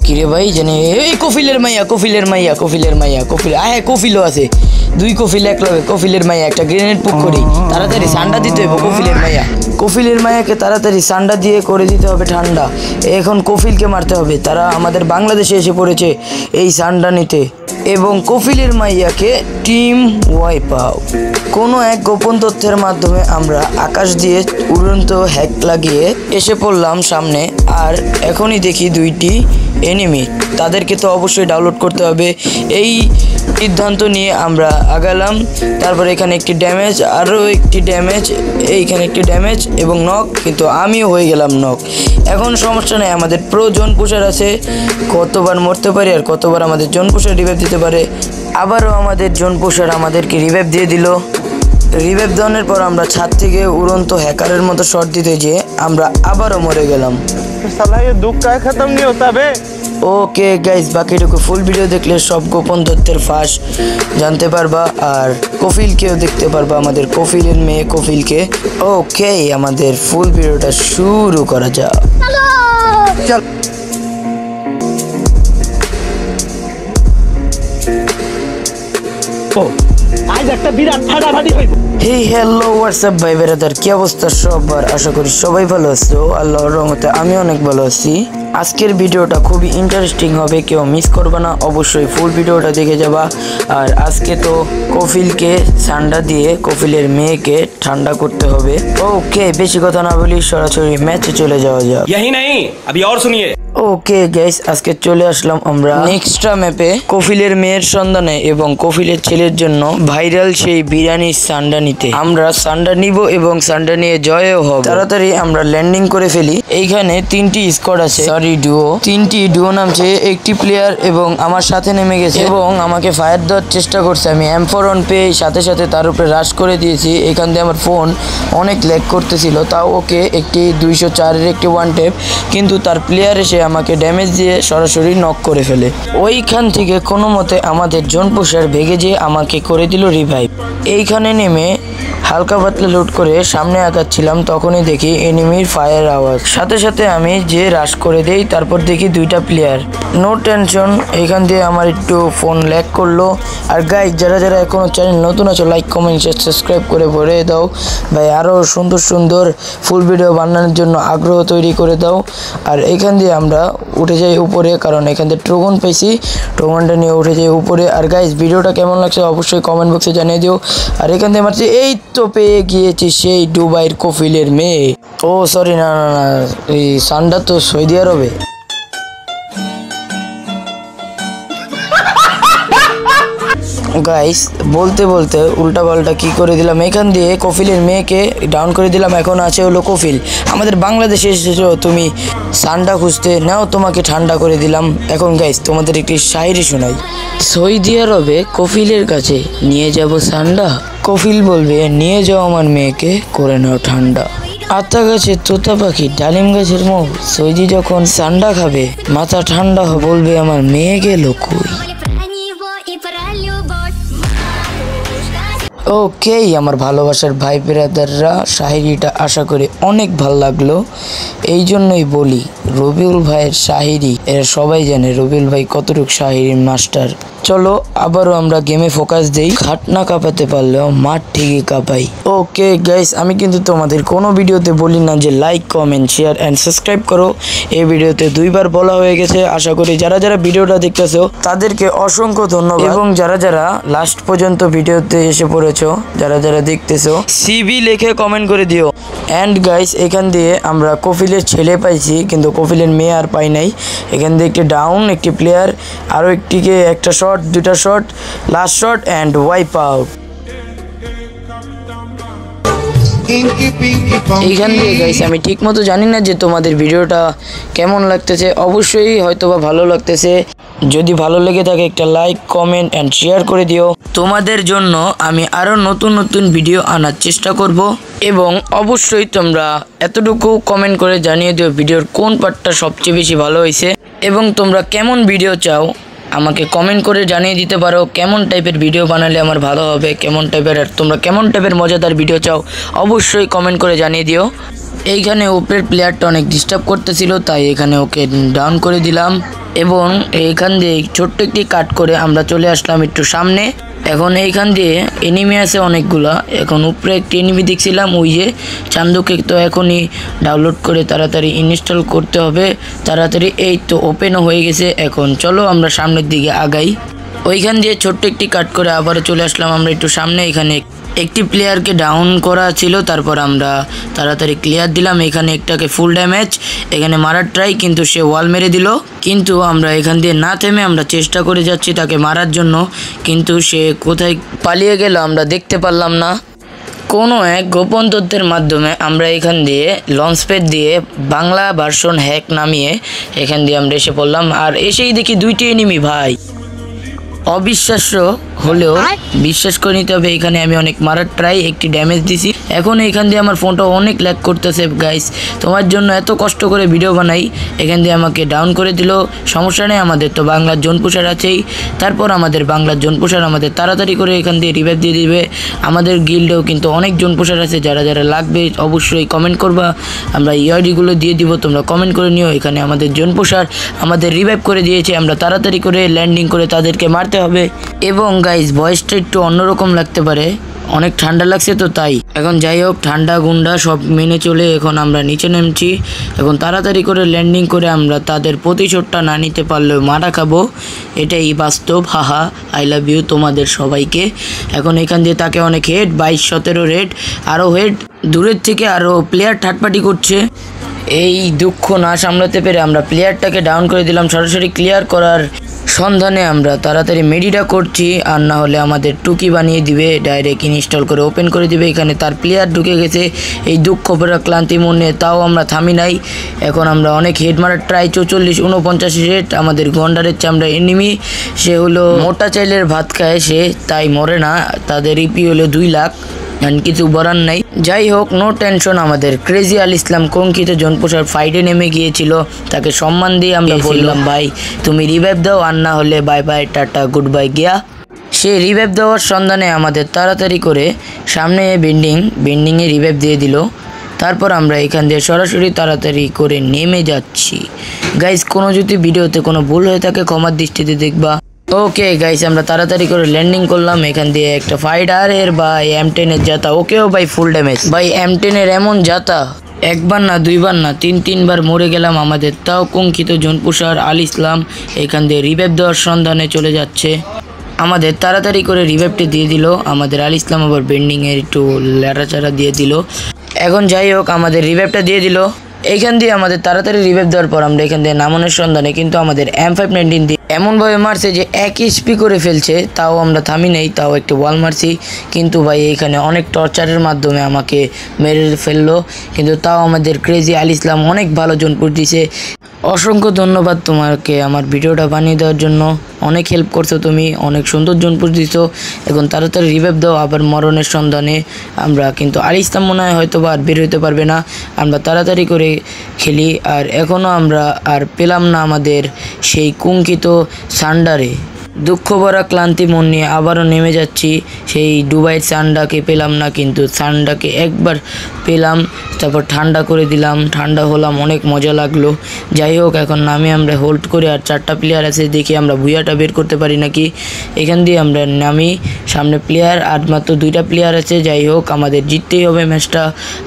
কিরে ভাই জানে এই কফিলের মাইয়া হ্যাঁ কফিলও আছে, দুই কফিল এক লগে, কফিলের মাইয়া একটা গ্রেনেড পুক করি, তাড়াতাড়ি সান্ডা দিতে হবে কফিলের মাইয়াকে তাড়াতাড়ি সান্ডা দিয়ে করে দিতে হবে ঠান্ডা। এখন কফিলকে মারতে হবে, তারা আমাদের বাংলাদেশে এসে পড়েছে এই সান্ডা নিতে, এবং কফিলের মাইয়াকে টিম ওয়াইপ আউট। কোনো এক গোপন তথ্যের মাধ্যমে আমরা আকাশ দিয়ে উড়ন্ত হ্যাক লাগিয়ে এসে পড়লাম সামনে, আর এখনই দেখি দুইটি এনিমি, তাদেরকে তো অবশ্যই ডাউনলোড করতে হবে। এই সিদ্ধান্ত নিয়ে আমরা আগালাম। তারপর এখানে একটি ড্যামেজ, আরও একটি ড্যামেজ, এইখানে একটি ড্যামেজ এবং নক, কিন্তু আমিও হয়ে গেলাম নক। এখন সমস্যা নেই, আমাদের প্রো জোন পুশার আছে, কতবার মরতে পারি আর কতবার আমাদের জোন পুশার রিভাইভ দিতে পারে। আবারও আমাদের জোন পুশার আমাদেরকে রিভাইভ দিয়ে দিল। রিভাইভ দেওয়ার পর আমরা ছাদ থেকে উড়ন্ত হ্যাকারের মতো শট দিতে যেয়ে আমরা আবারও মরে গেলাম। ওকে গাইস, বাকিটুকু ফুল ভিডিও দেখলে সব গোপন তথ্যের ফাঁস জানতে পারবা, আর কফিলকেও দেখতে পারবা, আমাদের কফিলের মেয়ে কফিলকে। ওকে, আমাদের ফুল ভিডিওটা শুরু করা যাক। চল আজ একটা বিরাট ফাটাফাটি হইব। হে হ্যালো হোয়াটসঅ্যাপ ভাই ব্রাদার, কি অবস্থা সবার? আশা করি সবাই ভালো আছো, আল্লাহর রহমতে আমি অনেক ভালো আছি। আজকের ভিডিওটা খুবই ইন্টারেস্টিং হবে, কেউ মিস করবে না, অবশ্যই ফুল ভিডিওটা দেখে যাবা। আর আজকে তো কফিলকে ঠান্ডা দিয়ে কফিলের মেয়েকে ঠান্ডা করতে হবে। ওকে, বেশি কথা না বলি সরাসরি ম্যাচে চলে যাওয়া যাক। यही नहीं, अभी और सुनिए। ওকে গাইস, আজকে চলে আসলাম আমরা নেক্সট্রা ম্যাপে কফিলের মেয়ের সন্ধানে এবং কফিলের ছেলের জন্য ভাইরাল সেই বিরিয়ানির সান্ডা নিতে। আমরা সান্ডা নিব এবং সান্ডা নিয়ে জয়ও হব। তাড়াতাড়ি আমরা ল্যান্ডিং করে ফেলি। এইখানে তিনটি স্কোয়াড আছে, সরি ডুও, তিনটি ডুও নামছে, একটি প্লেয়ার এবং আমার সাথে নেমে গেছে এবং আমাকে ফায়ার দেওয়ার চেষ্টা করছে। আমি M4 পেয়ে সাথে সাথে তার উপরে রাশ করে দিয়েছি। এখান দিয়ে আমার ফোন অনেক ল্যাগ করতেছিল, তাও ওকে একটি 204-এর একটি ওয়ান টেপ, কিন্তু তার প্লেয়ার এসে আমাকে ড্যামেজ দিয়ে সরাসরি নক করে ফেলে। ওইখান থেকে কোনো মতে আমাদের জোন পুশার ভেগে যেয়ে আমাকে করে দিল রিভাইভ। এইখানে নেমে হালকা পাতলা লুট করে সামনে আগাচ্ছিলাম, তখনই দেখি এনিমির ফায়ার আওয়াজ, সাথে সাথে আমি যে রাশ করে দেই। তারপর দেখি দুইটা প্লেয়ার। নো টেনশন, এখান দিয়ে আমার একটু ফোন ল্যাগ করলো। আর গাইজ, যারা যারা এখনো চ্যানেল নতুন আছো, লাইক কমেন্ট শেয়ার সাবস্ক্রাইব করে ভরে দাও ভাই, আরও সুন্দর সুন্দর ফুল ভিডিও বানানোর জন্য আগ্রহ তৈরি করে দাও। আর এখান দিয়ে আমরা উঠে যাই উপরে, কারণ এখান থেকে ট্রোগন পেয়েছি, ট্রোগনটা নিয়ে উঠে যাই উপরে। আর গাইজ, ভিডিওটা কেমন লাগছে অবশ্যই কমেন্ট বক্সে জানিয়ে দিও। আর এখান দিয়ে আমার এই তো পেয়ে গিয়েছি সেই দুবাইয়ের কফিলের মেয়ে। ও সরি, না না না, এই সান্ডা তো সৌদি আরবে। গাইস, বলতে বলতে উল্টা পাল্টা কি করে দিলাম, এখান দিয়ে কফিলের মেয়েকে ডাউন করে দিলাম। এখন আছে হলো কফিল, আমাদের বাংলাদেশে এসেছো তুমি সান্ডা খুঁজতে, নাও তোমাকে ঠান্ডা করে দিলাম। এখন গাইস, তোমাদের একটি শায়রি শোনাই। সৌদি আরবে কফিলের কাছে নিয়ে যাব সান্ডা, কফিল বলবে নিয়ে যাও আমার মেয়েকে করে নাও ঠান্ডা। আতা গাছে তোতা পাখি, ডালিম গাছের মৌ, সৌদি যখন সান্ডা খাবে মাথা ঠান্ডা বলবে আমার মেয়ে গেল কই। ওকে আমার ভালোবাসার ভাই ব্রাদাররা, শায়েরিটা আশা করি অনেক ভালো লাগলো। এই জন্যই বলি রবিউল ভাইয়ের শায়েরি এরা সবাই জানে রবিউল ভাই কতটুকু শায়েরির মাস্টার। চলো আবারও আমরা গেমে ফোকাস দেই। খাট না কাঁপাতে পারলেও মাঠ ঠিকই কাঁপাই। ওকে গাইস, আমি কিন্তু তোমাদের কোনো ভিডিওতে বলি না যে like comment share and subscribe করো। এই ভিডিওতে 2বার বলা হয়ে গেছে। আশা করি যারা যারা ভিডিওটা দেখতেছো তাদেরকে অসংখ্য ধন্যবাদ, এবং যারা যারা লাস্ট পর্যন্ত ভিডিওতে এসে পড়েছো, যারা যারা দেখতেছো সিবি লিখে কমেন্ট করে দিও। অ্যান্ড গাইস, এখান দিয়ে আমরা কফিলের ছেলে পাইছি, কিন্তু কফিলের মেয়ে আর পাই নাই। এখান দিয়ে একটি ডাউন, একটি প্লেয়ার, আরও একটিকে একটা শট, দুটা shot, last shot and wipe out. এইখান দিয়ে গাইস, আমি ঠিক মতো জানি না যে তোমাদের ভিডিওটা কেমন লাগতেছে, অবশ্যই হয়তোবা ভালো লাগতেছে। যদি ভালো লেগে থাকে একটা লাইক কমেন্ট অ্যান্ড শেয়ার করে দিও। তোমাদের জন্য আমি আরও নতুন নতুন ভিডিও আনার চেষ্টা করব, এবং অবশ্যই তোমরা এতটুকু কমেন্ট করে জানিয়ে দিও ভিডিওর কোন পার্টটা সবচেয়ে বেশি ভালো হয়েছে এবং তোমরা কেমন ভিডিও চাও আমাকে কমেন্ট করে জানিয়ে দিতে পারো কেমন টাইপের ভিডিও বানালে আমার ভালো হবে, কেমন টাইপের, আর তোমরা কেমন টাইপের মজাদার ভিডিও চাও অবশ্যই কমেন্ট করে জানিয়ে দিও। এইখানে উপরের প্লেয়ারটা অনেক ডিস্টার্ব করতেছিল, তাই এখানে ওকে ডাউন করে দিলাম এবং এইখান দিয়ে ছোট্ট একটি কাট করে আমরা চলে আসলাম একটু সামনে। এখন এইখান দিয়ে এনিমি আছে অনেকগুলা। এখন উপরে একটি এনিমি দেখছিলাম, ওই যে চান্দুকে তো এখনই ডাউনলোড করে তাড়াতাড়ি ইনস্টল করতে হবে তাড়াতাড়ি। এই তো ওপেনও হয়ে গেছে। এখন চলো আমরা সামনের দিকে আগাই। ওইখান দিয়ে ছোট্ট একটি কাট করে আবারও চলে আসলাম আমরা একটু সামনে। এখানে একটি প্লেয়ারকে ডাউন করা ছিল, তারপর আমরা তাড়াতাড়ি ক্লিয়ার দিলাম। এখানে একটাকে ফুল ড্যামেজ এখানে মারার ট্রাই, কিন্তু সে ওয়াল মেরে দিল। কিন্তু আমরা এখান দিয়ে না থেমে আমরা চেষ্টা করে যাচ্ছি তাকে মারার জন্য, কিন্তু সে কোথায় পালিয়ে গেল আমরা দেখতে পারলাম না। কোনো এক গোপন তথ্যের মাধ্যমে আমরা এখান দিয়ে লঞ্চপ্যাড দিয়ে বাংলা ভার্সন হ্যাক নামিয়ে এখান দিয়ে আমরা এসে পড়লাম। আর এসেই দেখি দুইটি এনিমি ভাই। অবিশ্বাস্য হলেও বিশ্বাস করে নিতে হবে, এখানে আমি অনেক মারার ট্রাই, একটি ড্যামেজ দিছি। এখন এখান দিয়ে আমার ফোনটা অনেক ল্যাগ করতেছে গাইস, তোমার জন্য এত কষ্ট করে ভিডিও বানাই, এখান দিয়ে আমাকে ডাউন করে দিল। সমস্যা নেই, আমাদের তো বাংলার জোন পুষার আছেই। তারপর আমাদের বাংলার জোন পুষার আমাদের তাড়াতাড়ি করে এখান দিয়ে রিভাইভ দিয়ে দিবে। আমাদের গিল্ডেও কিন্তু অনেক জোন পুষার আছে, যারা যারা লাগবে অবশ্যই কমেন্ট করবা, আমরা ইআইডিগুলো দিয়ে দিব, তোমরা কমেন্ট করে নিও। এখানে আমাদের জোন পুষার আমাদের রিভাইভ করে দিয়েছে, আমরা তাড়াতাড়ি করে ল্যান্ডিং করে তাদেরকে মারতে হবে। এবং গাইস ভয়েসটা একটু অন্যরকম লাগতে পারে, অনেক ঠান্ডা লাগছে তো তাই। এখন যাই হোক, ঠান্ডা গুন্ডা সব মেনে চলে এখন আমরা নিচে নেমছি। এখন তাড়াতাড়ি করে ল্যান্ডিং করে আমরা তাদের প্রতিশোধটা না নিতে পারলেও মারা খাবো, এটাই বাস্তব। হাহা, আই লাভ ইউ তোমাদের সবাইকে। এখন এখান দিয়ে তাকে অনেক হেড, 22-17 রেড, আরও হেড, দূরের থেকে আরও প্লেয়ার থার্ড করছে। এই দুঃখ না সামলাতে পেরে আমরা প্লেয়ারটাকে ডাউন করে দিলাম। সরাসরি ক্লিয়ার করার সন্ধানে আমরা তাড়াতাড়ি মেডিটা করছি, আর না হলে আমাদের টুকি বানিয়ে দিবে, ডাইরেক্ট ইনস্টল করে ওপেন করে দিবে। এখানে তার প্লেয়ার ঢুকে গেছে এই দুঃখ ভরা ক্লান্তি মনে, তাও আমরা থামি নাই। এখন আমরা অনেক হেড মারার ট্রাই, 44-49 হেড। আমাদের গন্ডারের চামড়া এনিমি, সে হলো মোটা চাইলের ভাত খায় সে, তাই মরে না। তাদের ইপি হলো 2 লাখ, কিছু বলার নাই। যাই হোক, নো টেনশন। আমাদের ক্রেজি আল ইসলাম কঙ্কিত জনপোষার ফাইটে নেমে গিয়েছিল, তাকে সম্মান দিয়ে আমরা বললাম ভাই তুমি রিভাইভ দাও, আর না হলে bye bye tata good bye গিয়া। সে রিভাইভ দেওয়ার সন্ধানে আমাদের তাড়াতাড়ি করে সামনে বেন্ডিংয়ে রিভাইভ দিয়ে দিল। তারপর আমরা এখান দিয়ে সরাসরি তাড়াতাড়ি করে নেমে যাচ্ছি। গাইস কোনো যদি ভিডিওতে কোনো ভুল হয়ে থাকে ক্ষমার দৃষ্টিতে দেখবা। ওকে গাইস, আমরা তাড়াতাড়ি করে ল্যান্ডিং করলাম। এখান দিয়ে একটা ফাইটার এর ভাই M10 এর জাতা, ওকেও ভাই ফুল ড্যামেজ। ভাই M10 এর এমন জাতা, একবার না দুইবার না 3-3বার মরে গেলাম আমাদের, তাও কঙ্কিত জনপুষার আল ইসলাম এখান দিয়ে রিভাইভ দেওয়ার সন্ধানে চলে যাচ্ছে। আমাদের তাড়াতাড়ি করে রিভাইভটি দিয়ে দিল। আমাদের আল ইসলাম আবার বেন্ডিংয়ের একটু ল্যাটাচাড়া দিয়ে দিল। এখন যাই হোক, আমাদের রিভাইভটা দিয়ে দিল। এইখান দিয়ে আমাদের তাড়াতাড়ি রিভাইভ দেওয়ার পর আমরা এখান দিয়ে নামানোর সন্ধানে, কিন্তু আমাদের M519 দিয়ে এমনভাবে মারছে যে 1 HP করে ফেলছে, তাও আমরা থামি নেই, তাও একটি ওয়াল মারছি। কিন্তু ভাই এইখানে অনেক টর্চারের মাধ্যমে আমাকে মেরে ফেললো, কিন্তু তাও আমাদের ক্রেজি আল ইসলাম অনেক ভালো জোনপুর দিছে। অসংখ্য ধন্যবাদ তোমাকে আমার ভিডিওটা বানিয়ে দেওয়ার জন্য, অনেক হেল্প করছো তুমি, অনেক সুন্দর জোনপুর দিছো। এখন তাড়াতাড়ি রিভাইভ দাও, আবার মরণের সন্ধানে আমরা। কিন্তু আল ইসলাম মনে হয় হয়তো বা আর বের হইতে পারবে না, আমরা তাড়াতাড়ি করে খেলি। আর এখনও আমরা আর পেলাম না আমাদের সেই কুঙ্কিত সান্ডারে। দুঃখ ভরা ক্লান্তি মন নিয়ে আবারও নেমে যাচ্ছি। সেই দুবাইয়ের সান্ডাকে পেলাম না, কিন্তু সান্ডাকে একবার পেলাম, তারপর ঠান্ডা করে দিলাম, ঠান্ডা হলাম, অনেক মজা লাগলো। যাই হোক, এখন নামে আমরা হোল্ড করে, আর 4টা প্লেয়ার আছে, দেখি আমরা ভুইয়াটা বের করতে পারি নাকি। এখান দিয়ে আমরা নামি, সামনে প্লেয়ার আর মাত্র 2টা প্লেয়ার আছে। যাই হোক, আমাদের জিততেই হবে ম্যাচটা,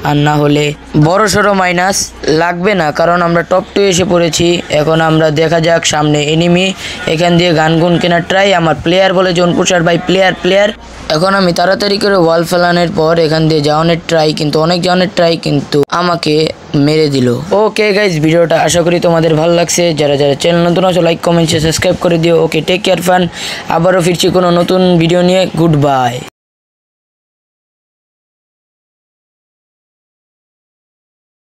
আর না হলে বড়সড় মাইনাস লাগবে না, কারণ আমরা টপ 2 এসে পড়েছি। এখন আমরা দেখা যাক সামনে এনিমি, এখান দিয়ে গানগুন কেনার ট্রাই। আমার প্লেয়ার বলে জনপুষার ভাই প্লেয়ার। এখন আমি তাড়াতাড়ি করে ওয়াল ফেলানোর পর এখান দিয়ে যাওয়ানোর ট্রাই, কিন্তু অনেক যাওয়ানোর ট্রাই, কিন্তু আমাকে মেরে দিল। ওকে গাইজ, ভিডিওটা আশা করি তোমাদের ভালো লাগছে। যারা যারা চ্যানেল নতুন আছো লাইক কমেন্ট সাবস্ক্রাইব করে দিও। ওকে, টেক কেয়ার ফান, আবারও ফিরছি কোনো নতুন ভিডিও নিয়ে। Good bye.